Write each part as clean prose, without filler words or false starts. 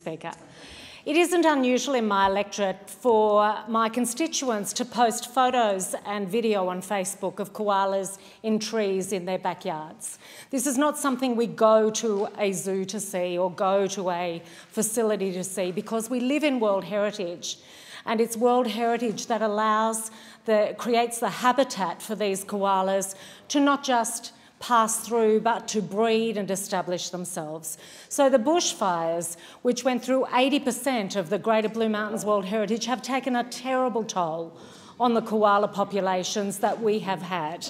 Speaker. It isn't unusual in my electorate for my constituents to post photos and video on Facebook of koalas in trees in their backyards. This is not something we go to a zoo to see or go to a facility to see, because we live in World Heritage, and it's World Heritage that creates the habitat for these koalas to not just pass through, but to breed and establish themselves. So the bushfires, which went through 80% of the Greater Blue Mountains World Heritage, have taken a terrible toll on the koala populations that we have had.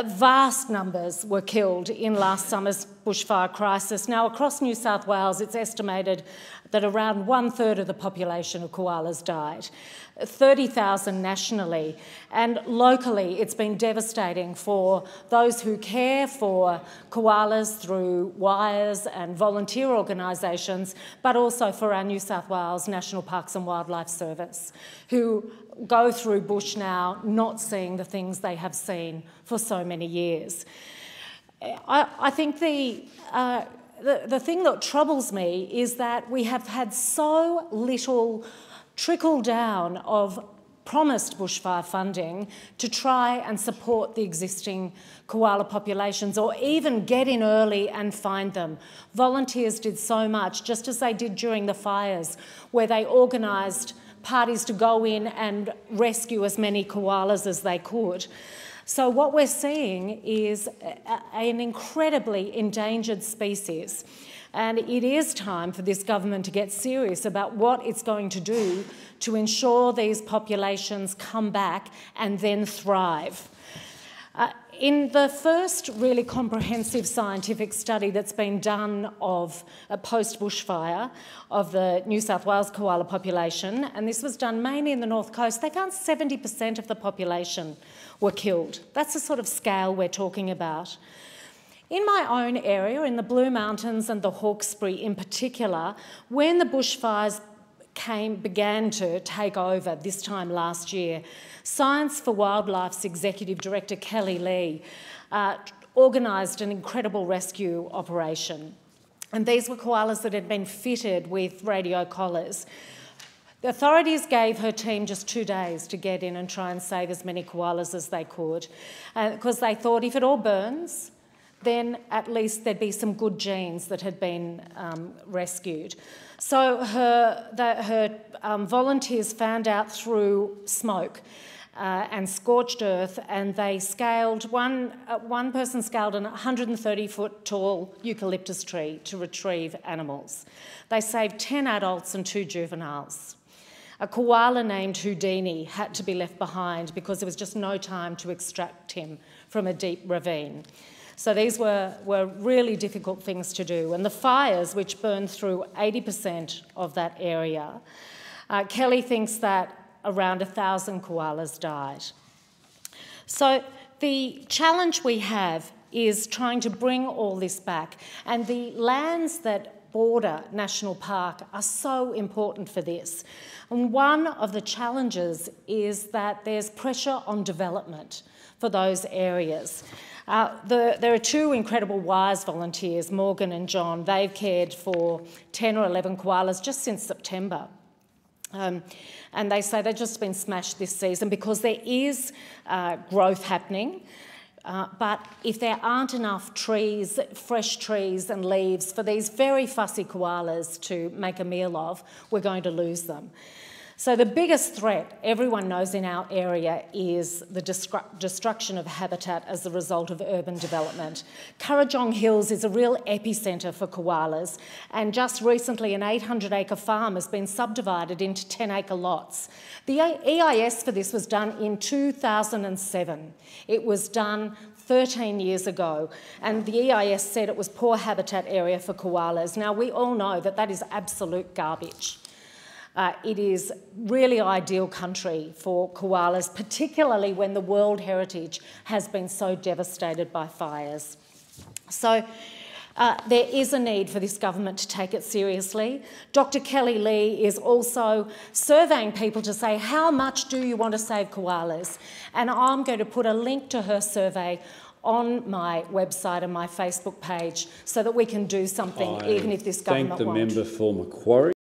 Vast numbers were killed in last summer's bushfire crisis. Now, across New South Wales, it's estimated that around 1/3 of the population of koalas died, 30,000 nationally, and locally it's been devastating for those who care for koalas through WIRES and volunteer organisations, but also for our New South Wales National Parks and Wildlife Service, who go through bush now not seeing the things they have seen for so many years. I think the thing that troubles me is that we have had so little trickle down of promised bushfire funding to try and support the existing koala populations, or even get in early and find them. Volunteers did so much, just as they did during the fires, where they organised parties to go in and rescue as many koalas as they could. So what we're seeing is an incredibly endangered species, and it is time for this government to get serious about what it's going to do to ensure these populations come back and then thrive. In the first really comprehensive scientific study that's been done of post-bushfire of the New South Wales koala population, and this was done mainly in the North Coast, they found 70% of the population were killed. That's the sort of scale we're talking about. In my own area, in the Blue Mountains and the Hawkesbury in particular, when the bushfires began to take over this time last year, Science for Wildlife's Executive Director, Kelly Lee, organised an incredible rescue operation. And these were koalas that had been fitted with radio collars. The authorities gave her team just 2 days to get in and try and save as many koalas as they could, because they thought if it all burns, then at least there'd be some good genes that had been rescued. So her volunteers found out through smoke and scorched earth, and they scaled, one person scaled a 130-foot tall eucalyptus tree to retrieve animals. They saved 10 adults and 2 juveniles. A koala named Houdini had to be left behind because there was just no time to extract him from a deep ravine. So these were really difficult things to do. And the fires, which burned through 80% of that area, Kelly thinks that around 1,000 koalas died. So the challenge we have is trying to bring all this back. And the lands that border National Park are so important for this. And one of the challenges is that there's pressure on development for those areas. There are 2 incredible WIRES volunteers, Morgan and John. They've cared for 10 or 11 koalas just since September. And they say they've just been smashed this season because there is growth happening. But if there aren't enough trees, fresh trees and leaves for these very fussy koalas to make a meal of, we're going to lose them. So the biggest threat everyone knows in our area is the destruction of habitat as a result of urban development. Kurrajong Hills is a real epicentre for koalas, and just recently an 800-acre farm has been subdivided into 10-acre lots. The EIS for this was done in 2007. It was done 13 years ago, and the EIS said it was poor habitat area for koalas. Now, we all know that that is absolute garbage. It is really ideal country for koalas, particularly when the World Heritage has been so devastated by fires. So there is a need for this government to take it seriously. Dr. Kelly Lee is also surveying people to say, how much do you want to save koalas? And I'm going to put a link to her survey on my website and my Facebook page so that we can do something, even if this government won't. I thank the member for Macquarie.